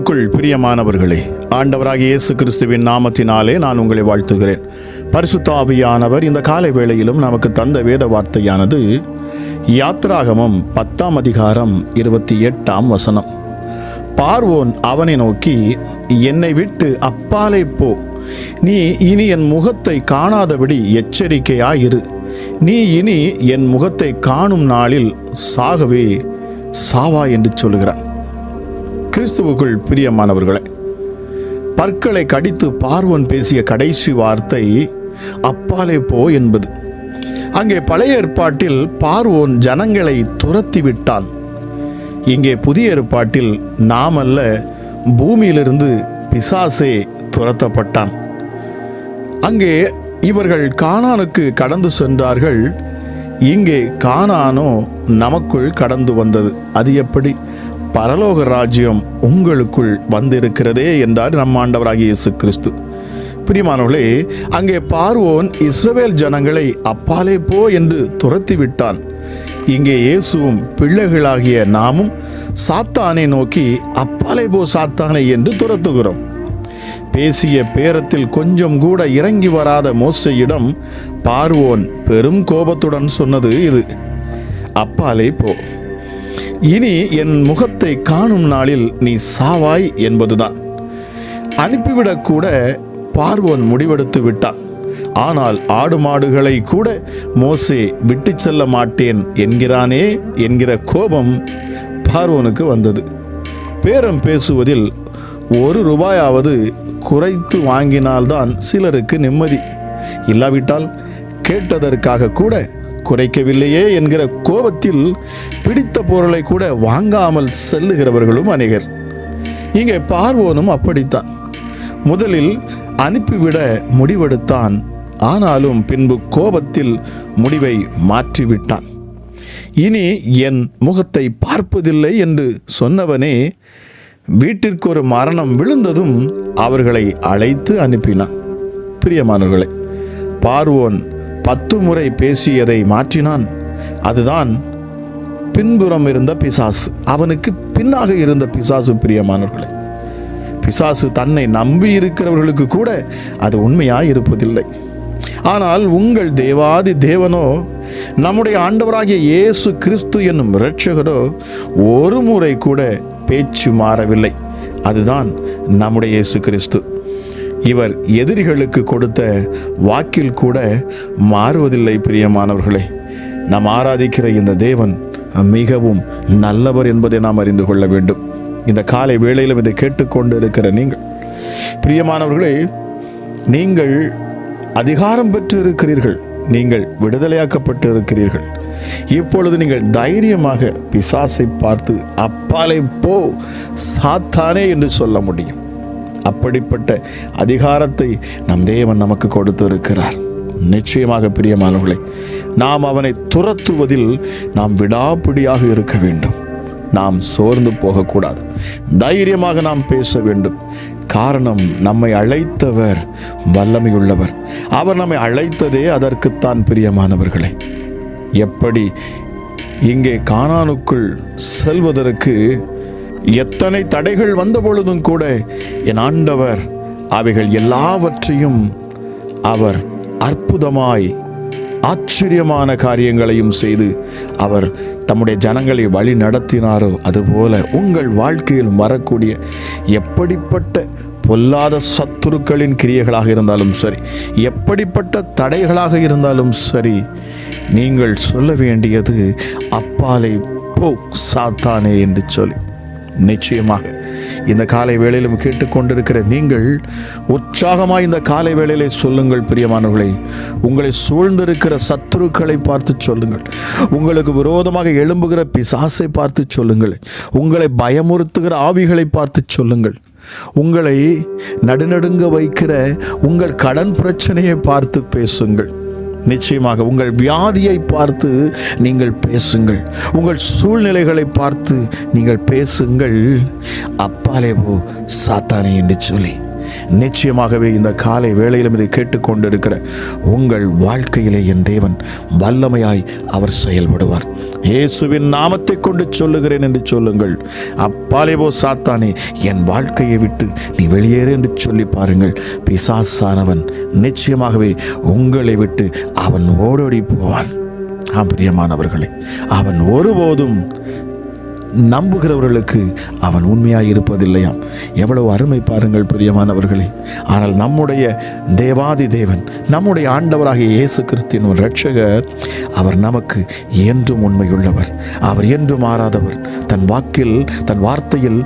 கிறிஸ்துவுக்குள் பிரியமானவர்களே, ஆண்டவராகிய இயேசு கிறிஸ்துவின் நாமத்தினாலே நான் உங்களை வாழ்த்துகிறேன். பரிசுத்த ஆவியானவர் இந்த காலை வேளையிலும் நமக்கு தந்த வேத வார்த்தையானது யாத்ராகமம் 10ஆம் அதிகாரம் 28ஆம் வசனம். பார்வோன் அவனை நோக்கி, என்னை விட்டு அப்பாலே போ, நீ இனி என் முகத்தை காணாதபடி எச்சரிக்கையாயிரு. நீ இனி என் முகத்தை காணும் நாளில் சாகவே சாவா என்று சொல்லுகிறான். கிறிஸ்துவுக்குள் பிரியமானவர்களே, பற்களை கடித்து பார்வோன் பேசிய கடைசி வார்த்தை அப்பாலே போ என்பது. அங்கே பழைய ஏற்பாட்டில் பார்வோன் ஜனங்களை துரத்தி விட்டான். இங்கே புதிய ஏற்பாட்டில் நாம் அல்ல, பூமியிலிருந்து பிசாசே துரத்தப்பட்டான். அங்கே இவர்கள் கானானுக்கு கடந்து சென்றார்கள், இங்கே கானானோ நமக்குள் கடந்து வந்தது. அது எப்படி? பரலோக ராஜ்யம் உங்களுக்குள் வந்திருக்கிறதே என்றார் நம் ஆண்டவராகிய இயேசு கிறிஸ்து. பிரியமானவர்களே, அங்கே பார்வோன் இஸ்ரவேல் ஜனங்களை அப்பாலே போ என்று துரத்தி விட்டான். இங்கே இயேசுவும் பிள்ளைகளாகிய நாமும் சாத்தானை நோக்கி அப்பாலே போ சாத்தானை என்று துரத்துகிறோம். பேசிய பேரத்தில் கொஞ்சம் கூட இறங்கி வராத மோசையிடம் பார்வோன் பெரும் கோபத்துடன் சொன்னது இது, அப்பாலே போ, இனி என் முகத்தை காணும் நாளில் நீ சாவாய் என்பதுதான். அனுப்பிவிடக்கூட பார்வோன் முடிவெடுத்து விட்டான். ஆனால் ஆடு மாடுகளை கூட மோசே விட்டு செல்ல மாட்டேன் என்கிறானே என்கிற கோபம் பார்வோனுக்கு வந்தது. பேரம் பேசுவதில் ₹1 குறைத்து வாங்கினால்தான் சிலருக்கு நிம்மதி. இல்லாவிட்டால் கேட்டதற்காக கூட குறைக்கவில்லையே என்கிற கோபத்தில் பிடித்த பொருளை கூட வாங்காமல் செல்லுகிறவர்களும் அநேகர். இங்கே பார்வோனும் அப்படித்தான். முதலில் அனுப்பிவிட முடிவெடுத்தான். ஆனாலும் பின்பு கோபத்தில் முடிவை மாற்றிவிட்டான். இனி என் முகத்தை பார்ப்பதில்லை என்று சொன்னவனே வீட்டிற்கு ஒரு மரணம் விழுந்ததும் அவர்களை அழைத்து அனுப்பினான். பிரியமானவர்களே, பார்வோன் 10 முறை பேசியதை மாற்றினான். அதுதான் பின்புறம் இருந்த பிசாசு, அவனுக்கு பின்னாக இருந்த பிசாசு. பிரியமானவர்களே, பிசாசு தன்னை நம்பி இருக்கிறவர்களுக்கு கூட அது உண்மையாய் இருப்பதில்லை. ஆனால் உங்கள் தேவாதி தேவனோ, நம்முடைய ஆண்டவராகிய இயேசு கிறிஸ்து என்னும் இரட்சகரோ ஒரு முறை கூட பேச்சு மாறவில்லை. அதுதான் நம்முடைய இயேசு கிறிஸ்து. இவர் எதிரிகளுக்கு கொடுத்த வாக்கில் கூட மாறுவதில்லை. பிரியமானவர்களே, நாம் ஆராதிக்கிற இந்த தேவன் மிகவும் நல்லவர் என்பதை நாம் அறிந்து கொள்ள வேண்டும். இந்த காலை வேளையிலும் இதை கேட்டுக்கொண்டு இருக்கிற நீங்கள் பிரியமானவர்களே, நீங்கள் அதிகாரம் பெற்று இருக்கிறீர்கள், நீங்கள் விடுதலையாக்கப்பட்டு இருக்கிறீர்கள். இப்பொழுது நீங்கள் தைரியமாக பிசாசை பார்த்து அப்பாலே போ சாத்தானே என்று சொல்ல முடியும். அப்படிப்பட்ட அதிகாரத்தை நம் தேவன் நமக்கு கொடுத்து இருக்கிறார். நிச்சயமாக பிரியமானவர்களே, நாம் அவனை துரத்துவதில் நாம் விடாப்பிடியாக இருக்க வேண்டும். நாம் சோர்ந்து போகக்கூடாது. தைரியமாக நாம் பேச வேண்டும். காரணம், நம்மை அழைத்தவர் வல்லமையுள்ளவர். அவர் நம்மை அழைத்ததே அதற்குத்தான். பிரியமானவர்களே, எப்படி இங்கே கானானுக்குள் செல்வதற்கு எத்தனை தடைகள் வந்த பொழுதும் கூட என் ஆண்டவர் அவைகள் எல்லாவற்றையும் அவர் அற்புதமாய் ஆச்சரியமான காரியங்களையும் செய்து அவர் தம்முடைய ஜனங்களை வழி நடத்தினாரோ, அதுபோல உங்கள் வாழ்க்கையில் வரக்கூடிய எப்படிப்பட்ட பொல்லாத சத்துருக்களின் கிரியைகளாக இருந்தாலும் சரி, எப்படிப்பட்ட தடைகளாக இருந்தாலும் சரி, நீங்கள் சொல்ல வேண்டியது அப்பாலே போ சாத்தானே என்று சொல்லி, நிச்சயமாக இந்த காலை வேளையிலும் கேட்டுக்கொண்டிருக்கிற நீங்கள் உற்சாகமாக இந்த காலை வேளையிலே சொல்லுங்கள். பிரியமானவர்களே, உங்களை சூழ்ந்திருக்கிற சத்துருக்களை பார்த்து சொல்லுங்கள். உங்களுக்கு விரோதமாக எழும்புகிற பிசாசை பார்த்து சொல்லுங்கள். உங்களை பயமுறுத்துகிற ஆவிகளை பார்த்து சொல்லுங்கள். உங்களை நடுநடுங்க வைக்கிற உங்கள் கடன் பிரச்சனையை பார்த்து பேசுங்கள். நிச்சயமாக உங்கள் வியாதியை பார்த்து நீங்கள் பேசுங்கள். உங்கள் சூழ்நிலைகளை பார்த்து நீங்கள் பேசுங்கள். அப்பாலே போ சாத்தானே என்று சொல்லி நிச்சயமாகவே இந்த காலை வேளையிலும் இதை கேட்டுக்கொண்டிருக்கிற உங்கள் வாழ்க்கையிலே என் தேவன் வல்லமையாய் அவர் செயல்படுவார். இயேசுவின் நாமத்தை கொண்டு சொல்லுகிறேன் என்று சொல்லுங்கள். அப்பாலே போ சாத்தானே, என் வாழ்க்கையை விட்டு நீ வெளியேறு என்று சொல்லி பாருங்கள். பிசாசானவன் நிச்சயமாகவே உங்களை விட்டு அவன் ஓடோடி போவான். பிரியமானவர்களே, அவன் ஒருபோதும் நம்புகிறவர்களுக்கு அவன் உண்மையாக இருப்பதில்லையாம். எவ்வளவு அருமை பாருங்கள் பிரியமானவர்களே. ஆனால் நம்முடைய தேவாதி தேவன், நம்முடைய ஆண்டவராகிய இயேசு கிறிஸ்துவின் இரட்சகர், அவர் நமக்கு என்றும் உண்மையுள்ளவர். அவர் என்றும் மாறாதவர். தன் வாக்கில், தன் வார்த்தையில்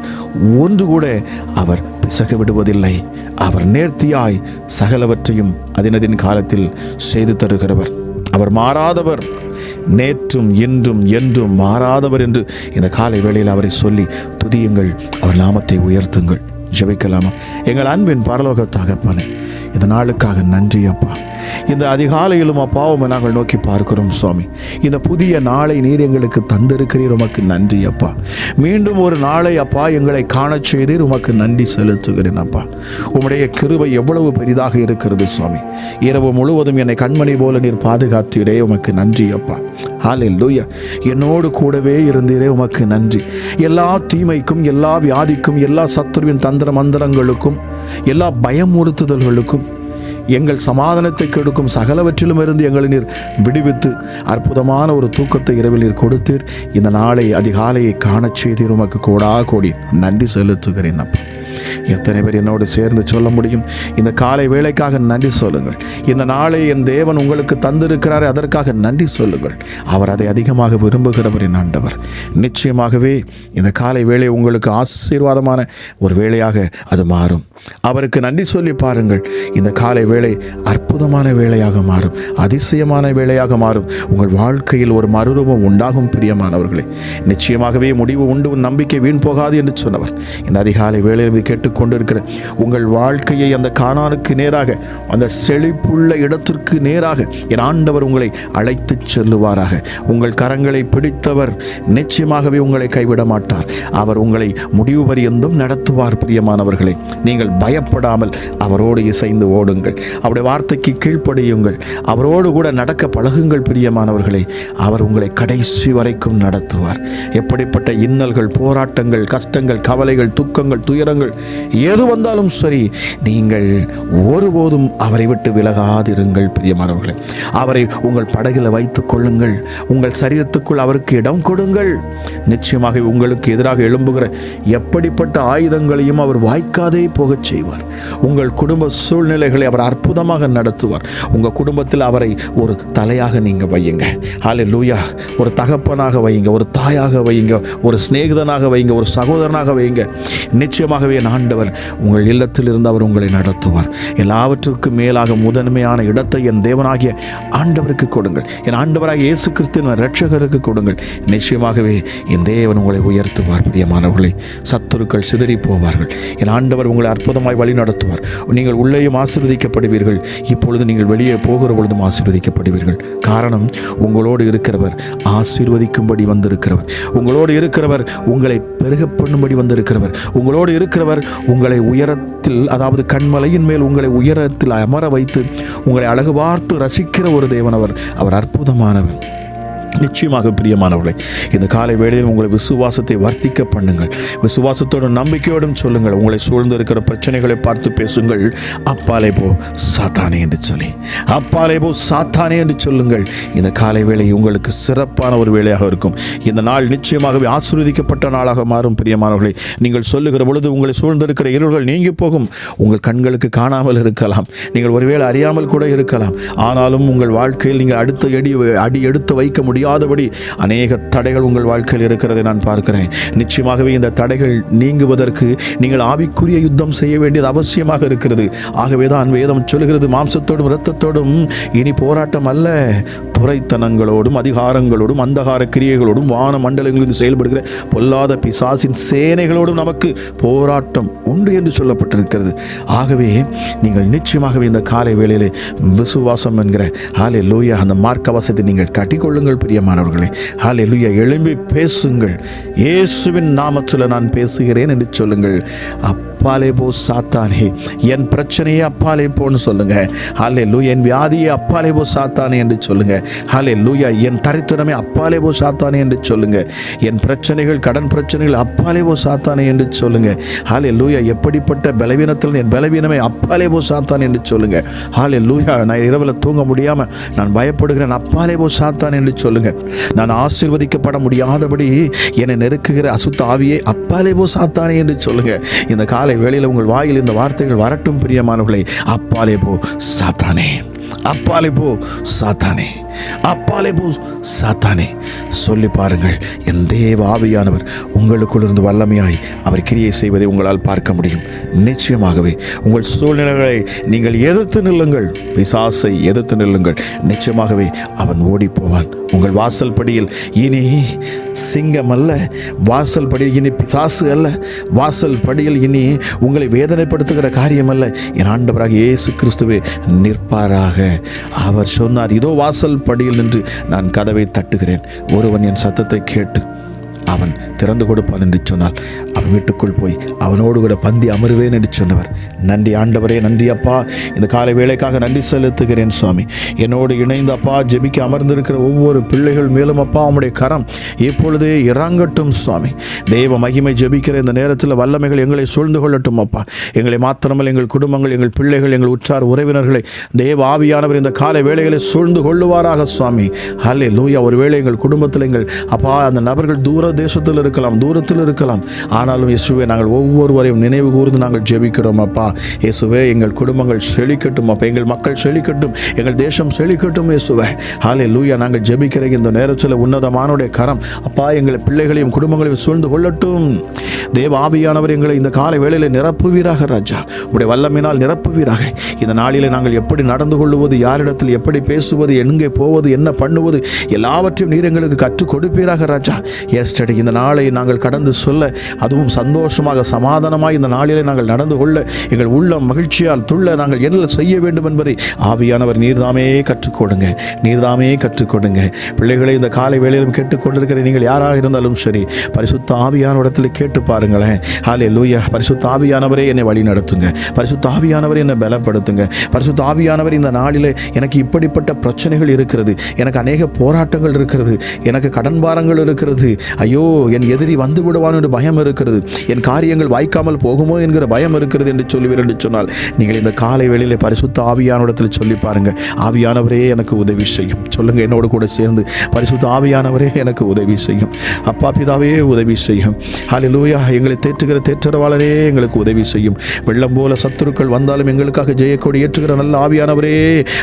ஒன்று கூட அவர் பிசக விடுவதில்லை. அவர் நேர்த்தியாய் சகலவற்றையும் அதினதின் காலத்தில் செய்து தருகிறவர். அவர் மாறாதவர், நேற்றும் இன்றும் என்றும் மாறாதவர் என்று இந்த காலை வேளையில் அவரை சொல்லி துதியுங்கள், அவர் நாமத்தை உயர்த்துங்கள். ஜெபிக்கலாமா? எங்கள் அன்பின் பரலோக தகப்பனே, இந்த நாளுக்காக நன்றி அப்பா. இந்த அதிகாலையிலும் அப்பாவும் நாங்கள் நோக்கி பார்க்கிறோம் சுவாமி. இந்த புதிய நாளை நீர் எங்களுக்கு தந்திருக்கிறீர், உமக்கு நன்றி அப்பா. மீண்டும் ஒரு நாளை அப்பா எங்களை காணச் செய்தீர், உமக்கு நன்றி செலுத்துகிறேன் அப்பா. உம்முடைய கிருபை எவ்வளவு பெரிதாக இருக்கிறது சுவாமி. இரவு முழுவதும் என்னை கண்மணி போல நீர் பாதுகாத்தீரே, உமக்கு நன்றி அப்பா. ஹல்லேலூயா. என்னோடு கூடவே இருந்தீரே, உமக்கு நன்றி. எல்லா தீமைக்கும், எல்லா வியாதிக்கும், எல்லா சத்துருவின் தந்திர மந்திரங்களுக்கும், எல்லா பயமுறுத்துதல்களுக்கும், எங்கள் சமாதானத்தை கெடுக்கும் சகலவற்றிலும் இருந்து எங்களை நீர் விடுவித்து அற்புதமான ஒரு தூக்கத்தை இரவில் நீர் கொடுத்தீர். இந்த நாளை அதிகாலையை காணச் செய்தீர், உமக்கு கோடா கோடி நன்றி செலுத்துகிறேன் அப்பா. எத்தனை பேர் என்னோடு சேர்ந்து சொல்ல முடியும்? இந்த காலை வேளைக்காக நன்றி சொல்லுங்கள். இந்த நாளை என் தேவன் உங்களுக்கு தந்திருக்கிறார், அதற்காக நன்றி சொல்லுங்கள். அவர் அதை அதிகமாக விரும்புகிறவர் என் ஆண்டவர். நிச்சயமாகவே இந்த காலை வேளை உங்களுக்கு ஆசீர்வாதமான ஒரு வேளையாக அது மாறும். அவருக்கு நன்றி சொல்லி பாருங்கள். இந்த காலை வேளை அற்புதமான வேளையாக மாறும், அதிசயமான வேளையாக மாறும். உங்கள் வாழ்க்கையில் ஒரு மறுரூபம் உண்டாகும் பிரியமானவர்களே. நிச்சயமாகவே முடிவு உண்டு, நம்பிக்கை வீண் போகாது என்று சொன்னவர் இந்த அதிகாலை வேளையில் கேட்டுக்கொண்டிருக்கிற உங்கள் வாழ்க்கையை அந்த கானானுக்கு நேராக, அந்த செழிப்புள்ள இடத்திற்கு நேராக என் ஆண்டவர் உங்களை அழைத்து செல்லுவாராக. உங்கள் கரங்களை பிடித்தவர் நிச்சயமாகவே உங்களை கைவிட மாட்டார். அவர் உங்களை முடிவு பரியந்தும் நடத்துவார் பிரியமானவர்களே. நீங்கள் பயப்படாமல் அவரோடு இசைந்து ஓடுங்கள். அவருடைய வார்த்தைக்கு கீழ்ப்படியுங்கள். அவரோடு கூட நடக்க பழகுங்கள் பிரியமானவர்களே. அவர் உங்களை கடைசி வரைக்கும் நடத்துவார். எப்படிப்பட்ட இன்னல்கள், போராட்டங்கள், கஷ்டங்கள், கவலைகள், துக்கங்கள், துயரங்கள் எது வந்தாலும் சரி, நீங்கள் ஒருபோதும் அவரை விட்டு விலகாதிருங்கள் பிரியமானவர்களே. அவரை உங்கள் படகில் வைத்துக் கொள்ளுங்கள். உங்கள் சரீரத்துக்குள் அவருக்கு இடம் கொடுங்கள். நிச்சயமாக உங்களுக்கு எதிராக எழும்புகிற எப்படிப்பட்ட ஆயுதங்களையும் அவர் வாய்க்காதே போகச் செய்வார். உங்கள் குடும்ப சூழ்நிலைகளை அவர் அற்புதமாக நடத்துவார். உங்கள் குடும்பத்தில் அவரை ஒரு தலையாக நீங்கள் வையுங்க. ஹல்லேலூயா. ஒரு தகப்பனாக வையுங்க, ஒரு தாயாக வையுங்க, ஒரு சிநேகிதனாக வையுங்க, ஒரு சகோதரனாக வையுங்க. நிச்சயமாகவே என் ஆண்டவர் உங்கள் இல்லத்தில் இருந்து அவர் உங்களை நடத்துவார். எல்லாவற்றுக்கும் மேலாக முதன்மையான இடத்தை என் தேவனாகிய ஆண்டவருக்கு கொடுங்கள். என் ஆண்டவராகிய இயேசு கிறிஸ்துவின் இரட்சகருக்கு கொடுங்கள். நிச்சயமாகவே என் தேவன் உங்களை உயர்த்துவார் பிரியமானவர்களே. சத்துருக்கள் சிதறி போவார்கள். என் ஆண்டவர் உங்களை அற்புதமாய் வழி நடத்துவார். நீங்கள் உள்ளேயும் ஆசீர்வதிக்கப்படுவீர்கள். இப்பொழுது நீங்கள் வெளியே போகிற பொழுதும் ஆசீர்வதிக்கப்படுவீர்கள். காரணம், உங்களோடு இருக்கிறவர் ஆசீர்வதிக்கும்படி வந்திருக்கிறவர். உங்களோடு இருக்கிறவர் உங்களை பெருக பண்ணும்படி வந்திருக்கிறவர். உங்களோடு இருக்கிறவர் உங்களை உயரத்தில், அதாவது கண்மலையின் மேல் உங்களை உயரத்தில் அமர வைத்து உங்களை அழகு பார்த்து ரசிக்கிற ஒரு தேவன். அவர் அற்புதமானவர். நிச்சயமாக பிரியமானவர்களே, இந்த காலை வேளையில் உங்களை விசுவாசத்தை வர்த்திக்க பண்ணுங்கள். விசுவாசத்தோடும் நம்பிக்கையோடும் சொல்லுங்கள். உங்களை சூழ்ந்து இருக்கிற பிரச்சனைகளை பார்த்து பேசுங்கள். அப்பாலே போ சாத்தானே என்று சொல்லி, அப்பாலே போ சாத்தானே என்று சொல்லுங்கள். இந்த காலை வேளை உங்களுக்கு சிறப்பான ஒரு வேளையாக இருக்கும். இந்த நாள் நிச்சயமாகவே ஆசீர்வதிக்கப்பட்ட நாளாக மாறும் பிரியமானவர்களே. நீங்கள் சொல்லுகிற பொழுது உங்களை சூழ்ந்திருக்கிற இருள்கள் நீங்கி போகும். உங்கள் கண்களுக்கு காணாமல் இருக்கலாம், நீங்கள் ஒருவேளை அறியாமல் கூட இருக்கலாம். ஆனாலும் உங்கள் வாழ்க்கையில் நீங்கள் அடி எடுத்து வைக்க முடியாதபடி அநேக தடைகள் உங்கள் வாழ்க்கையில் இருக்கிறதை நான் பார்க்கிறேன். நிச்சயமாகவே இந்த தடைகள் நீங்குவதற்கு நீங்கள் ஆவிக்குரிய யுத்தம் செய்ய வேண்டியது அவசியமாக இருக்கிறது. ஆகவேதான் வேதம் சொல்கிறது, மாம்சத்தோடும் இரத்தத்தோடும் இனி போராட்டம் அல்ல, துரைத்தனங்களோடும் அதிகாரங்களோடும் அந்தகார கிரியைகளோடும் வான மண்டலங்களில் செயல்படுகிற பொல்லாத பிசாசின் சேனைகளோடும் நமக்கு போராட்டம் உண்டு என்று சொல்லப்பட்டிருக்கிறது. ஆகவே நீங்கள் நிச்சயமாகவே இந்த காலை வேளையிலே விசுவாசம் என்கிற ஹல்லேலூயா அந்த மார்க்கவசத்தை நீங்கள் கட்டிக்கொள்ளுங்கள் பிரியமானவர்களே. ஹல்லேலூயா. எழும்பி பேசுங்கள். இயேசுவின் நாமத்தில் நான் பேசுகிறேன் என்று சொல்லுங்கள். அப்பாலே போ சாத்தானே, என் பிரச்சனையே அப்பாலே போன்னு சொல்லுங்க. ஹல்லேலூயா. என் வியாதியே அப்பாலே போ சாத்தானே என்று சொல்லுங்க. ஹல்லேலூயா. என் தரித்திரமே அப்பாலே போ சாத்தானே என்று சொல்லுங்க. என் பிரச்சனைகள், கடன் பிரச்சனைகள் அப்பாலே போ சாத்தானே என்று சொல்லுங்க. ஹல்லேலூயா. எப்படிப்பட்ட பலவீனத்தில் என் பலவீனமே அப்பாலே போ சாத்தானே என்று சொல்லுங்க. ஹல்லேலூயா. நான் இரவில் தூங்க முடியாம நான் பயப்படுகிறேன், அப்பாலே போ சாத்தானே என்று சொல்லுங்க. நான் ஆசீர்வதிக்கப்பட முடியாதபடி என்னை நெருக்குகிற அசுத்த ஆவியே அப்பாலே போ சாத்தானே என்று சொல்லுங்க. இந்த காலை வேளையில் உங்கள் வாயில் இந்த வார்த்தைகள் வரட்டும் பிரியமானவர்களே. அப்பாலே போ சாத்தானே, அப்பாலே போ சாத்தானே, அப்பாலே போ சாத்தானே சொல்லி பாருங்கள். என் தேவ ஆவியானவர் உங்களுக்குள் இருந்து வல்லமையாய் அவர் கிரியை செய்வதை உங்களால் பார்க்க முடியும். நிச்சயமாகவே உங்கள் சூழ்நிலைகளை நீங்கள் எதிர்த்து நில்லுங்கள், பிசாசை எதிர்த்து நில்லுங்கள். நிச்சயமாகவே அவன் ஓடி போவான். உங்கள் வாசல் படியில் இனி சிங்கம் அல்ல, வாசல் படியில் இனி பிசாசு அல்ல, வாசல் படியில் இனி உங்களை வேதனைப்படுத்துகிற காரியம் அல்ல. என் ஆண்டவராக இயேசு கிறிஸ்துவே நிற்பாராக. அவர் சொன்னார், இதோ வாசல் படியில் நின்று நான் கதவை தட்டுகிறேன், ஒருவன் என் சத்தத்தை கேட்டு அவன் திறந்து கொடுப்பான் என்று சொன்னால் அவன் வீட்டுக்குள் போய் அவனோடு கூட பந்தி அமருவேன் என்று சொன்னவர். நன்றி ஆண்டவரே, நன்றி அப்பா. இந்த காலை வேளைக்காக நன்றி செலுத்துகிறேன் சுவாமி. என்னோடு இணைந்து அப்பா ஜெபிக்க அமர்ந்திருக்கிற ஒவ்வொரு பிள்ளைகள் மேலும் அப்பா உம்முடைய கரம் இப்பொழுதே இறங்கட்டும் சுவாமி. தெய்வ மகிமை ஜெபிக்கிற இந்த நேரத்தில் வல்லமைகள் எங்களை சூழ்ந்து கொள்ளட்டும் அப்பா. எங்களை மாத்திரமல்ல, எங்கள் குடும்பங்கள், எங்கள் பிள்ளைகள், எங்கள் உற்றார் உறவினர்களை தேவ ஆவியானவர் இந்த காலை வேளைகளை சூழ்ந்து கொள்ளுவாராக சுவாமி. ஹல்லேலூயா. ஒருவேளை எங்கள் குடும்பத்தில் எங்கள் அப்பா அந்த நபர்கள் தூர தேசத்தில் இருக்கலாம், தூரத்தில் இருக்கலாம். ஆனாலும் இயேசுவே நாங்கள் ஒவ்வொருவரையும் நினைவு கூர்ந்து நாங்கள் ஜெபிக்கிறோம் அப்பா. இயேசுவே எங்கள் குடும்பங்கள் செழிக்கட்டும் அப்பா, எங்கள் மக்கள் செழிக்கட்டும், எங்கள் தேசம் செழிக்கட்டும் இயேசுவே. ஹல்லேலூயா. நாங்கள் ஜெபிக்கிற இந்த நேரத்தில் உன்னதமானுடைய கரம் அப்பா எங்கள் பிள்ளைகளையும் குடும்பங்களையும் சூழ்ந்து கொள்ளட்டும். தேவ ஆவியானவர் எங்களை இந்த காலை வேளையில் நிரப்புவீராக ராஜா. உடைய வல்லமையினால் நிரப்புவீராக. இந்த நாளிலே நாங்கள் எப்படி நடந்து கொள்வது, யாரிடத்தில் எப்படி பேசுவது, எங்கே போவது, என்ன பண்ணுவது, எல்லாவற்றையும் நீர் எங்களுக்கு கற்றுக் கொடுப்பீராக ராஜா. எஸ்டடி இந்த நாளை நாங்கள் கடந்து சொல்ல, அதுவும் சந்தோஷமாக சமாதானமாக இந்த நாளிலே நாங்கள் நடந்து கொள்ள, எங்கள் உள்ளம் மகிழ்ச்சியால் துள்ள நாங்கள் என்ன செய்ய வேண்டும் என்பதை ஆவியானவர் நீர்தாமே கற்றுக் கொடுங்க, நீர்தாமே கற்றுக் கொடுங்க. பிள்ளைகளை இந்த காலை வேளையிலும் கேட்டுக்கொண்டிருக்கிற நீங்கள் யாராக இருந்தாலும் சரி, பரிசுத்த ஆவியானவரிடத்தில் கேட்டு பாருங்களேன். ஹல்லேலூயா. பரிசுத்த ஆவியானவரே என்னை வழி நடத்துங்க, பரிசுத்த ஆவியானவரே என்னை பலப்படுத்துங்க. பரிசுத்த ஆவியானவர் இந்த நாளிலே எனக்கு இப்படிப்பட்ட பிரச்சனைகள் இருக்கிறது, எனக்கு அநேக போராட்டங்கள் இருக்கிறது, எனக்கு கடன் பாரங்கள் இருக்கிறது, ஐயோ என் எதிரி வந்து விடுவான் என்று பயம் இருக்கிறது, என் காரியங்கள் வாய்க்காமல் போகுமோ என்கிற பயம் இருக்கிறது என்று சொல்லுவீர் என்று சொன்னால் நீங்கள் இந்த காலை வேளையிலே பரிசுத்த ஆவியானவரிடத்தில் சொல்லி பாருங்க. ஆவியானவரே எனக்கு உதவி செய்யும் சொல்லுங்க. என்னோடு கூட சேர்ந்து பரிசுத்த ஆவியானவரே எனக்கு உதவி செய்யும், அப்பா பிதாவே உதவி செய்யும். ஹல்லேலூயா. எங்களை தேற்றுகிற தேற்றரவாளரே எங்களுக்கு உதவி செய்யும். வெள்ளம் போல சத்துருக்கள் வந்தாலும் எங்களுக்காக ஜெயக்கொடி ஏற்றுகிற நல்ல ஆவியானவரே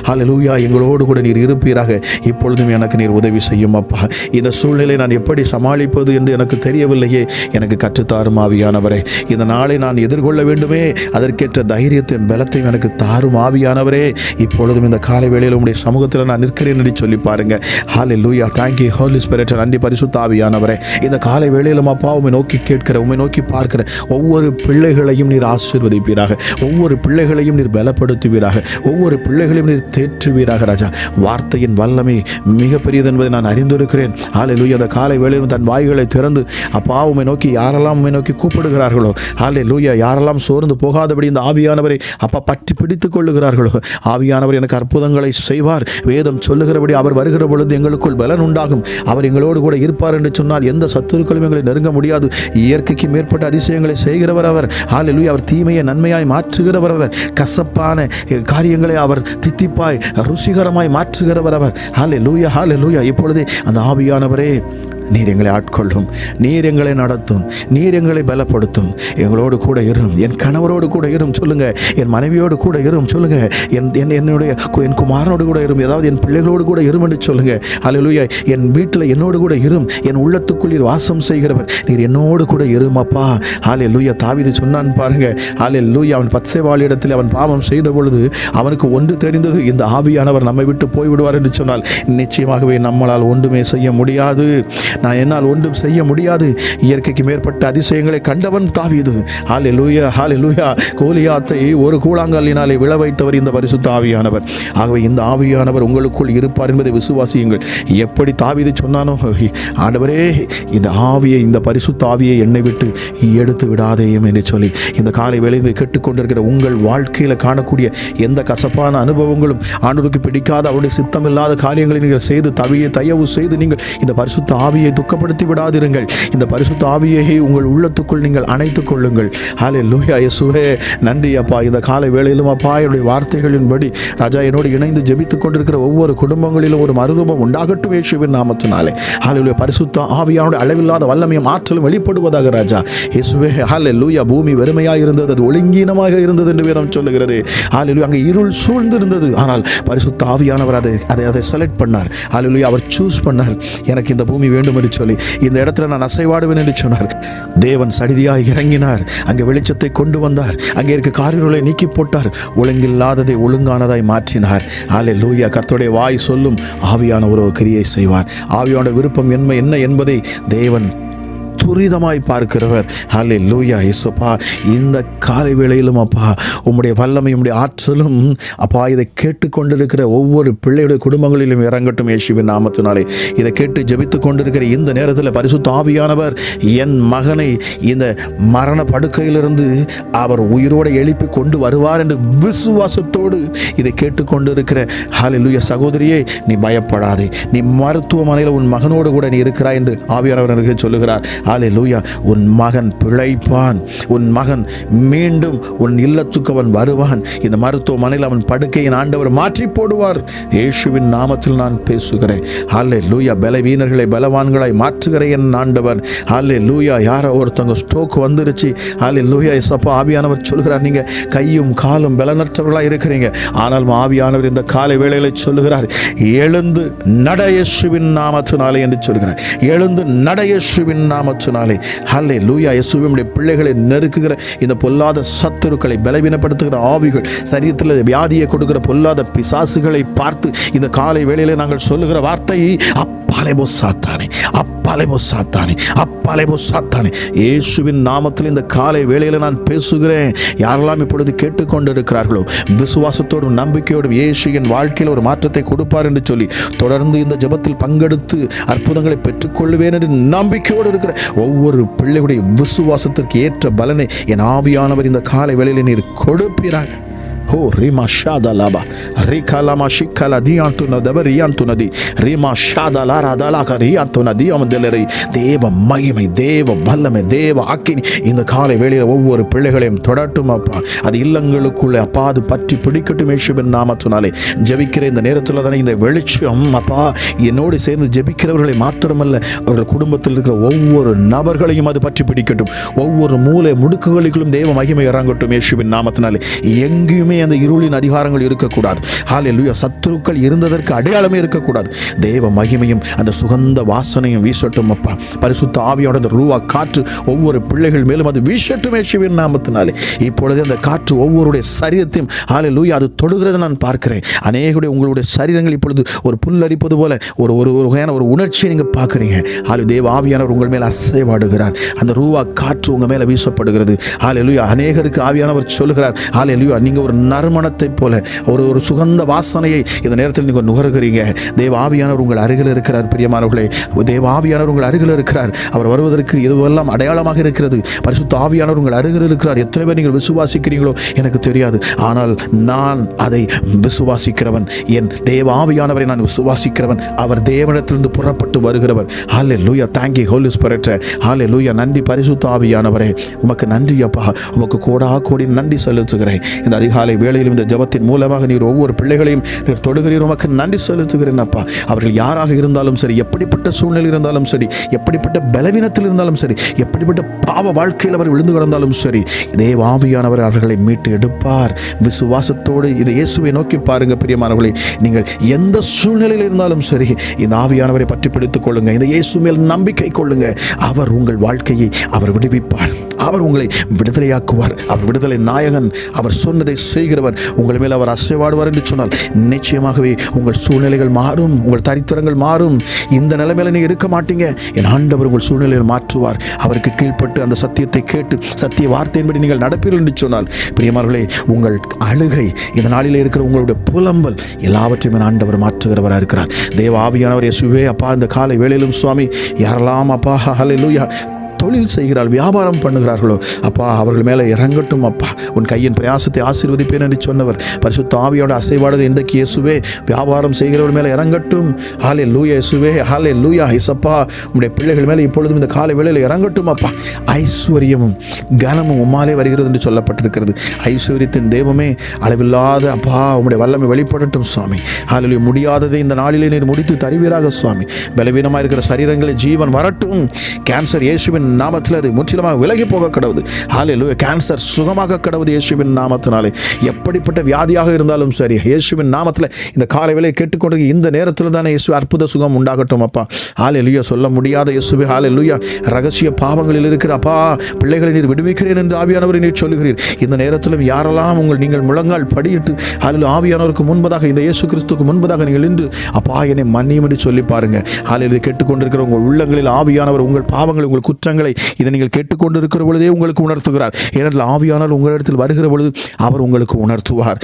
ஹல்லேலூயா, எங்களோடு கூட நீர் இருப்பீராக. இப்பொழுதும் எனக்கு நீர் உதவி செய்யும் அப்பா. இந்த சூழ்நிலை நான் எப்படி சமாளிப்பது என்று எனக்கு தெரியவில்லையே, எனக்கு கற்றுத்தாரும் ஆவியானவரே. இந்த நாளை நான் எதிர்கொள்ள வேண்டுமே, அதற்கேற்ற தைரியத்தையும் பலத்தையும் எனக்கு தாரும் ஆவியானவரே. இப்பொழுதும் இந்த காலை வேளையில் உம்முடைய சமூகத்தில் நான் நிற்கிறேன் என்று சொல்லி பாருங்க. ஹல்லேலூயா. Thank you Holy Spirit. நன்றி பரிசுத்த ஆவியானவரே. இந்த காலை வேளையிலும் அப்பா உம்மை நோக்கி கேட்கிற, உம்மை நோக்கி பார்க்கிற ஒவ்வொரு பிள்ளைகளையும் நீர் ஆசீர்வதிப்பீராக, ஒவ்வொரு பிள்ளைகளையும் நீர் பலப்படுத்துவீராக, ஒவ்வொரு பிள்ளைகளையும் நீர் தேற்றுவீராக ராஜா. வார்த்தையின் வல்லமை மிக பெரியது என்பதை நான் அறிந்திருக்கிறேன். ஹல்லேலூயா. அந்த காலை வேளையிலும் தன் வாய்களை திறந்து அப்பா உம்மை நோக்கி யாரெல்லாம் உம்மை நோக்கி கூப்பிடுகிறார்களோ, ஹல்லேலூயா, யாரெல்லாம் சோர்ந்து போகாதபடி இந்த ஆவியானவரை அப்பா பற்றி பிடித்துக் கொள்ளுகிறார்களோ, ஆவியானவர் எனக்கு அற்புதங்களை செய்வார். வேதம் சொல்லுகிறபடி அவர் வருகிற பொழுது எங்களுக்குள் பலன் உண்டாகும். அவர் எங்களோடு கூட இருப்பார் என்று சொன்னால் எந்த சத்துருக்களும் எங்களை நெருங்க முடியாது. இயற்கைக்கு மேற்பட்ட அதிசயங்களை செய்கிறவர் அவர். ஹல்லேலூயா. அவர் தீமையை நன்மையாய் மாற்றுகிறவர் அவர். கசப்பான காரியங்களை அவர் தித்திப்பாய் ருசிகரமாய் மாற்றுகிறவர் அவர். ஹல்லேலூயா. ஹல்லேலூயா. இப்பொழுதே அந்த ஆவியானவரே நீர் எங்களை ஆட்கொள்ளும், நீர் எங்களை நடத்தும், நீர் எங்களை பலப்படுத்தும். எங்களோடு கூட இரும், என் கணவரோடு கூட இரும் சொல்லுங்க, என் மனைவியோடு கூட இரும் சொல்லுங்க, என் குமாரனோடு கூட இரும், ஏதாவது என் பிள்ளைகளோடு கூட இரும் என்று சொல்லுங்க. ஹல்லேலூயா. என் வீட்டில் என்னோடு கூட இரும், என் உள்ளத்துக்குள் நீர் வாசம் செய்கிறவர், நீர் என்னோடு கூட இரும் அப்பா. ஹல்லேலூயா. தாவீது சொன்னான் பாருங்க. ஹல்லேலூயா. அவன் பத்சேபாளிடத்தில் அவன் பாவம் செய்த பொழுது அவனுக்கு ஒன்று தெரிந்தது, இந்த ஆவியானவர் நம்மை விட்டு போய்விடுவார் என்று சொன்னால் நிச்சயமாகவே நம்மளால் ஒன்றுமே செய்ய முடியாது. நான் என்னால் ஒன்றும் செய்ய முடியாது. இயற்கைக்கு மேற்பட்ட அதிசயங்களை கண்டவன் தாவீது. ஹல்லேலூயா, ஹல்லேலூயா. கோலியாத்தை ஒரு கூழாங்கல்லினாலே விழ வைத்தவர் இந்த பரிசுத்த ஆவியானவர். ஆகவே இந்த ஆவியானவர் உங்களுக்குள் இருப்பார் என்பதை விசுவாசியுங்கள். எப்படி தாவீது சொன்னானோ, ஆண்டவரே இந்த ஆவியை, இந்த பரிசுத்த ஆவியை என்னை விட்டு எடுத்து விடாதேயும் என்று சொல்லி, இந்த காலை வேளையில் கேட்டுக்கொண்டிருக்கிற உங்கள் வாழ்க்கையில் காணக்கூடிய எந்த கசப்பான அனுபவங்களும், ஆண்டவருக்கு பிடிக்காத அவருடைய சித்தமில்லாத காரியங்களை நீங்கள் செய்து தயவு செய்து நீங்கள் இந்த பரிசுத்த ஆவியை துக்கப்படுத்தி விடாதிருங்கள். இந்த பரிசுத்த ஆவியை உங்கள் உள்ளத்துக்குள் நீங்கள் அணைத்துக் கொள்ளுங்கள். ஹல்லேலூயா. இயேசுவே நன்றி அப்பா. இந்த காலை வேளையிலும் அப்பா என்னுடைய வார்த்தைகளின்படி ராஜா என்னோடு இணைந்து ஜெபித்துக் கொண்டிருக்கிற ஒவ்வொரு குடும்பங்களிலும் ஒரு மறுரூபம் உண்டாகட்டும் இயேசுவின் நாமத்தினாலே. ஹல்லேலூயா. பரிசுத்த ஆவியானுடைய அளவில்லாத வல்லமையும் ஆற்றலும் வெளிப்படுவதாக ராஜா. இயேசுவே ஹல்லேலூயா. பூமி வெறுமையாக இருந்தது, அது ஒழுங்கீனமாக இருந்தது என்று வேதம் சொல்லுகிறது. ஹல்லேலூயா. அங்கே இருள் சூழ்ந்து இருந்தது. ஆனால் பரிசுத்த ஆவியானவர் அதை செலக்ட் பண்ணார். ஹல்லேலூயா. அவர் சூஸ் பண்ணார். எனக்கு இந்த பூமி வேண்டும் என்று சொல்லி, இந்த இடத்துல நான் அசைவாடுவேன் என்று சொன்னார். தேவன் சடிதியாக இறங்கினார். அங்கே வெளிச்சத்தை கொண்டு வந்தார். அங்கே இருக்க காரிருளை நீக்கி போட்டார். ஒழுங்கில்லாததை ஒழுங்கானதாய் மாற்றினார். ஹல்லேலூயா. கர்த்தருடைய வாய் சொல்லும், ஆவியான ஒரு கிரியை செய்வார். ஆவியான விருப்பம் என்ன என்பதை தேவன் துரிதமாய் பார்க்கிறவர். ஹல்லேலூயா. இயேசுப்பா இந்த காலை வேளையிலும் அப்பா உம்முடைய வல்லமை, உம்முடைய ஆற்றலும் அப்பா இதை கேட்டுக்கொண்டிருக்கிற ஒவ்வொரு பிள்ளையுடைய குடும்பங்களிலும் இறங்கட்டும் இயேசுவின் நாமத்தினாலே. இதை கேட்டு ஜெபித்துக் கொண்டிருக்கிற இந்த நேரத்தில் பரிசுத்த ஆவியானவர் என் மகனை இந்த மரண படுக்கையிலிருந்து அவர் உயிரோடு எழுப்பி கொண்டு வருவார் என்று விசுவாசத்தோடு இதை கேட்டுக்கொண்டிருக்கிற ஹல்லேலூயா சகோதரியே, நீ பயப்படாதே. நீ மருத்துவமனையில் உன் மகனோடு கூட நீ இருக்கிறாய் என்று ஆவியானவர் எனக்கு சொல்லுகிறார். ஹல்லேலூயா. உன் மகன் பிழைப்பான். உன் மகன் மீண்டும் உன் இல்லத்துக்கு அவன் வருவான். இந்த மருத்துவமனையில் அவன் படுக்கையின் ஆண்டவர் மாற்றி போடுவார். இயேசுவின் நாமத்தில் நான் பேசுகிறேன். ஹல்லேலூயா. பலவீனர்களை பலவான்களாய் மாற்றுகிற என் ஆண்டவர். ஹல்லேலூயா. யாரோ ஒருத்தவங்க ஸ்ட்ரோக் வந்துருச்சு. ஹல்லேலூயா. இயேசுப்பா ஆவியானவர் சொல்கிறார், நீங்க கையும் காலும் பலனற்றவர்களாக இருக்கிறீங்க. ஆனால் ஆவியானவர் இந்த காலை வேளையில சொல்லுகிறார், எழுந்து நட இயேசுவின் நாமத்தினாலே என்று சொல்கிறார். எழுந்து நட இயேசுவின் நாமத்தினாலே. ஹல்லேலூயா. இயேசுவினுடைய பிள்ளைகளை நெருக்குகிற இந்த பொல்லாத சத்துருக்களை, பலவீனப்படுத்துகிற ஆவிகள், சரீரத்தில் வியாதியை கொடுக்கிற பொல்லாத பிசாசுகளை பார்த்து இந்த காலை வேளையிலே நாங்கள் சொல்லுகிற வார்த்தை, அப்பாலேபோ சாத்தானே, அப்பாலேபோ சாத்தானே, அப்பாலேபோ சாத்தானே. இயேசுவின் நாமத்தில் இந்த காலை வேளையில நான் பேசுகிறேன். யாரெல்லாம் இப்பொழுது கேட்டுக்கொண்டிருக்கிறார்களோ, விசுவாசத்தோடும் நம்பிக்கையோடும் இயேசுவின் வாழ்க்கையில் ஒரு மாற்றத்தை கொடுப்பார் என்று சொல்லி தொடர்ந்து இந்த ஜெபத்தில் பங்கெடுத்து அற்புதங்களை பெற்றுக்கொள்வேன் என்று நம்பிக்கையோடு இருக்கிற ஒவ்வொரு பிள்ளையுடைய விசுவாசத்திற்கு ஏற்ற பலனை என் ஆவியானவர் இந்த காலை வேளையிலே நீர் கொடுப்பீராக. ஹோ ரீமா ஷாதா லாபா ரீகாலாமா ஷிக்கலா தியாந்து நதவரியாந்து நதி ரீமா ஷாதா லாரா தாலாக ரியாந்து நதி அமதலரை. தேவ மகிமை, தேவ வல்லமை, தேவ அக்கினி இந்த காலை வேளையில் ஒவ்வொரு பிள்ளைகளையும் தொடட்டும் அப்பா. அது இல்லங்களுக்குள்ளே அப்பா அது பற்றி பிடிக்கட்டும் இயேசுவின் நாமத்தினாலே. ஜெபிக்கிற இந்த நேரத்தில் தானே இந்த வெளிச்சம் அப்பா என்னோடு சேர்ந்து ஜெபிக்கிறவர்களை மாத்திரமல்ல, அவர்கள் குடும்பத்தில் இருக்கிற ஒவ்வொரு நபர்களையும் அது பற்றி பிடிக்கட்டும். ஒவ்வொரு மூலை முடுக்குகளுக்கும் தேவ மகிமை இறங்கட்டும் இயேசுவின் நாமத்தினாலே. எங்கேயுமே அந்த இருளின் அதிகாரங்கள் இருக்கக்கூடாது. ஹல்லேலூயா. சத்துருக்கள் இருந்ததற்கு அடையாளமே இருக்கக்கூடாது. தேவ மகிமையும் அந்த சுகந்த வாசனையும் வீசட்டும் அப்பா. பரிசுத்த ஆவியோட அந்த ரூவா காற்று ஒவ்வொரு பிள்ளைகள் மேலும் அது வீசட்டும் இயேசுவின் நாமத்தினாலே. இப்பொழுது அந்த காற்று ஒவ்வொருடைய சரீரத்தையும் ஹல்லேலூயா அது தொடுகிறத நான் பார்க்கிறேன். அநேகருடைய உங்களுடைய சரீரங்கள் இப்பொழுது ஒரு புல்லரிப்பது போல ஒரு வகையான ஒரு உணர்ச்சியை நீங்க பார்க்குறீங்க. தேவ ஆவியானவர் உங்கள் மேல் அசைவாடுகிறார். அந்த ரூவா காற்று உங்க மேல வீசப்படுகிறது. ஹல்லேலூயா. அநேகருக்கு ஆவியானவர் சொல்லுகிறார், ஹல்லேலூயா, நீங்க ஒரு நறுமணத்தை போல ஒரு சுகந்த வாசனையை இந்த நேரத்தில் நீங்கள் நுகர்கிறீங்க. தேவ ஆவியானவர் உங்கள் அருகில் இருக்கிறார். பிரியமானவர்களே, தேவ ஆவியானவர் உங்கள் அருகில் இருக்கிறார். அவர் வருவதற்கு இதுவெல்லாம் அடையாளமாக இருக்கிறது. பரிசுத்த ஆவியானவர் உங்கள் அருகில் இருக்கிறார். எத்தனை பேர் நீங்கள் விசுவாசிக்கிறீங்களோ எனக்கு தெரியாது. ஆனால் நான் அதை விசுவாசிக்கிறவன். என் தேவ ஆவியானவரை நான் விசுவாசிக்கிறவன். அவர் தேவனிடத்திலிருந்து புறப்பட்டு வருகிறவர். ஹல்லேலூயா. Thank you Holy Spirit. ஹல்லேலூயா. நன்றி பரிசுத்த ஆவியானவரே. உமக்கு நன்றி அப்பா. உமக்கு கோடி நன்றி செலுத்துகிறேன். இந்த அதிகாலை வேளையிலும் இந்த ஜெபத்தின் மூலமாக நீர் ஒவ்வொரு பிள்ளைகளையும் நீர் தொடுகிறீர். உமக்கு நன்றி செலுத்துகிறேன் அப்பா. அவர்கள் யாராக இருந்தாலும் சரி, எப்படிப்பட்ட சூழ்நிலை இருந்தாலும் சரி, எப்படிப்பட்ட பலவீனத்தில் இருந்தாலும் சரி, எப்படிப்பட்ட பாவ வாழ்க்கையில் அவர் விழுந்து கிடந்தாலும் சரி, தேவ ஆவியானவர் அவர்களை மீட்டு எடுப்பார். விசுவாசத்தோடு இந்த இயேசுவை நோக்கி பாருங்க பிரியமானவர்களே. நீங்கள் எந்த சூழ்நிலையில் இருந்தாலும் சரி, இந்த ஆவியானவரை பற்றி பிடித்துக் கொள்ளுங்க. இந்த இயேசு மேல் நம்பிக்கை கொள்ளுங்க. அவர் உங்கள் வாழ்க்கையை அவர் விடுவிப்பார். அவர் உங்களை விடுதலையாக்குவார். அவர் விடுதலை நாயகன். அவர் சொன்னதை செய்கிறவர். உங்கள் மேல் அவர் அசைவாடுவார் என்று சொன்னால் நிச்சயமாகவே உங்கள் சூழ்நிலைகள் மாறும், உங்கள் தரித்திரங்கள் மாறும். இந்த நிலைமையில நீங்க இருக்க மாட்டீங்க. என் ஆண்டவர் உங்கள் சூழ்நிலையை மாற்றுவார். அவருக்கு கீழ்ப்பட்டு அந்த சத்தியத்தை கேட்டு சத்திய வார்த்தையின்படி நீங்கள் நடப்பீர்கள் என்று சொன்னால் பிரியமானவர்களே, உங்கள் அழுகை, இந்த நாளில் இருக்கிற உங்களுடைய புலம்பல் எல்லாவற்றையும் ஆண்டவர் மாற்றுகிறவராக இருக்கிறார். தேவ ஆவியானவர் இயேசுவே அப்பா, இந்த காலை வேளையிலும் சுவாமி யாரெல்லாம் அப்பா ஹல்லேலூயா தொழில் செய்கிறார்கள், வியாபாரம் பண்ணுகிறார்களோ அப்பா, அவர்கள் மேலே இறங்கட்டும் அப்பா. உன் கையின் பிரயாசத்தை ஆசீர்வதிப்பேன் என்று சொன்னவர் பரிசுத்த ஆவியோட அசைவாடுது இன்றைக்கு இயேசுவே வியாபாரம் செய்கிறவர்கள் மேலே இறங்கட்டும். ஹல்லேலூயா இயேசுவே, ஹல்லேலூயா இயேசப்பா. உம்முடைய பிள்ளைகள் மேலே இப்பொழுதும் இந்த காலை வேளையில் இறங்கட்டும் அப்பா. ஐஸ்வர்யமும் கனமும் உம்மாலே வருகிறது என்று சொல்லப்பட்டிருக்கிறது. ஐஸ்வர்யத்தின் தெய்வமே, அளவில்லாத அப்பா உம்முடைய வல்லமை வெளிப்படட்டும் சுவாமி. ஹல்லேலூயா. முடியாததை இந்த நாளிலே நீர் முடித்து தருவீராக சுவாமி. பலவீனமாக இருக்கிற சரீரங்களில் ஜீவன் வரட்டும். கேன்சர் இயேசுவின் நாமத்தில் அது முற்றிலுமாக விலகி போக கடவுது. ஹல்லேலூயா. கேன்சர் சுகமாக கடவுது இயேசுவின் நாமத்தினாலே. எப்படிப்பட்ட வியாதியாக இருந்தாலும் சரி, இயேசுவின் நாமத்தில் இந்த காலை வேளையை கேட்டுக்கொண்டிருக்க இந்த நேரத்தில் தானே இயேசு அற்புத சுகம் உண்டாகட்டும் அப்பா. ஹல்லேலூயா. சொல்ல முடியாத இயேசுவே, ஹல்லேலூயா. ரகசிய பாவங்களில் இருக்கிற அப்பா பிள்ளைகளை நீர் விடுவிக்கிறேன் என்று ஆவியானவரை நீர் சொல்லுகிறீர். இந்த நேரத்திலும் யாரெல்லாம் நீங்கள் முழங்கால் படியிட்டு ஹல்லேலூயா ஆவியானவருக்கு முன்பதாக, இந்த இயேசு கிறிஸ்துக்கு முன்பதாக நீங்கள் நின்று அப்பா என்னை மன்னியும் என்று சொல்லி பாருங்க. ஹல்லேலூயா. கேட்டுக்கொண்டிருக்கிற உங்கள் உள்ளங்களில் ஆவியானவர் உங்கள் பாவங்களை, உங்கள் குற்றங்களை இதை நீங்கள் கேட்டுக்கொண்டு இருக்கிற பொழுதே உங்களுக்கு உணர்த்துகிறார். ஏனென்றால் ஆவியானவர் உங்களிடத்தில் வருகிற பொழுது அவர் உங்களுக்கு உணர்த்துவார்.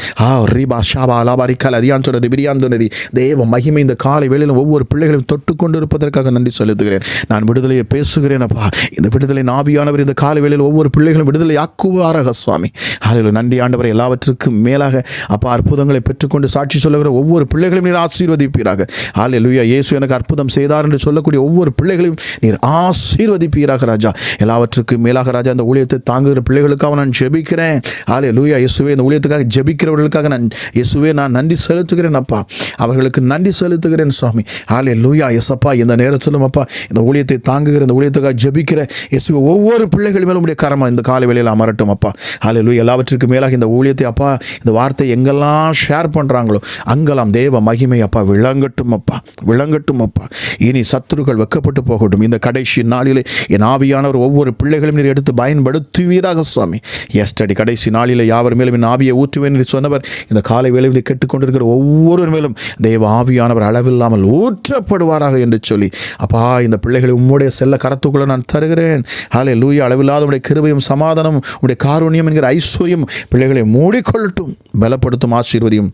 தேவ மகிமை இந்த காலை வேளையில் ஒவ்வொரு பிள்ளைகளையும் தொட்டு கொண்டு இருப்பதற்காக நன்றி செலுத்துகிறேன். நான் விடுதலையை பேசுகிறேன் அப்பா. இந்த விடுதலை ஆவியானவர் இந்த காலை வேளையில் ஒவ்வொரு பிள்ளைகளும் விடுதலை ஆக்குவாராக சுவாமி. ஹல்லேலூயா. நன்றி ஆண்டவரை. எல்லாவற்றுக்கும் மேலாக அப்பா அற்புதங்களை பெற்றுக்கொண்டு சாட்சி சொல்லுகிற ஒவ்வொரு பிள்ளைகளையும் நீர் ஆசீர்வதிப்பீராக. ஹல்லேலூயா. இயேசு எனக்கு அற்புதம் செய்தார் என்று சொல்லக்கூடிய ஒவ்வொரு பிள்ளைகளையும் நீர் ஆசீர்வதிப்பீராக ராஜா. எல்லாவற்றுக்கும் மேலாக ராஜா, இந்த ஊழியத்தை தாங்குகிற பிள்ளைகளுக்காக நான் ஜெபிக்கிறேன். ஹல்லேலூயா இயேசுவே. இந்த ஊழியத்துக்காக ஜெபிக்கிறவர்களுக்காக நான் இயேசுவே நான் நன்றி செலுத்துகிறேன் அப்பா. அவர்களுக்கு நன்றி செலுத்துகிறேன் சுவாமி. ஹல்லேலூயா இயேசப்பா. இந்த நேரத்திலும் அப்பா இந்த ஊழியத்தை தாங்குகிற, இந்த ஊழியத்துக்காக ஜெபிக்கிற இயேசுவே ஒவ்வொரு பிள்ளைகள் மேலும் உடைய கரமா இந்த காலை வேளையில் அமரட்டும் அப்பா. ஹல்லேலூயா. எல்லாவற்றுக்கும் மேலாக இந்த ஊழியத்தை அப்பா, இந்த வார்த்தை எங்கெல்லாம் ஷேர் பண்றாங்களோ அங்கெல்லாம் தேவ மகிமை அப்பா விளங்கட்டும் அப்பா, விளங்கட்டும் அப்பா. இனி சத்துருக்கள் வெக்கப்பட்டு போகட்டும். இந்த கடைசி நாளிலே என் ஆவியானவர் ஒவ்வொரு பிள்ளைகளையும் நீர் எடுத்து பயன்படுத்துவீராக சுவாமி. எஸ்டடி கடைசி நாளில் யாவர் மேலும் என் ஆவியை ஊற்றுவேன் என்று சொன்னவர் இந்த காலை வேளையில் கேட்டுக்கொண்டிருக்கிற ஒவ்வொரு மேலும் தேவ ஆவியானவர் அளவில்லாமல் ஊற்றப்படுவாராக என்று சொல்லி அப்பா இந்த பிள்ளைகளை உம்முடைய செல்ல கரத்துக்குள்ள நான் தருகிறேன். ஹல்லேலூயா. அளவில்லாத உடைய கிருபையும் சமாதானம், உடைய காருண்யம் என்கிற ஐஸ்வர்யம் பிள்ளைகளை மூடிக்கொள்ளட்டும், பலப்படுத்தும், ஆசீர்வதியும்.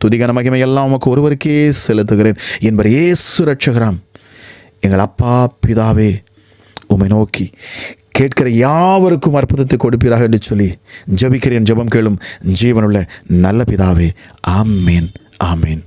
துதிகன மகிமை எல்லாம் உமக்கு ஒருவருக்கே செலுத்துகிறேன் என்பர் இயேசு ரட்சகராம் எங்கள் அப்பா பிதாவே, உம்மை நோக்கி கேட்கிற யாவருக்கும் அற்புதத்தை கொடுப்பீராக என்று சொல்லி ஜெபிக்கிறேன். ஜெபம் கேளும் ஜீவனுள்ள நல்ல பிதாவே. ஆமேன், ஆமேன்.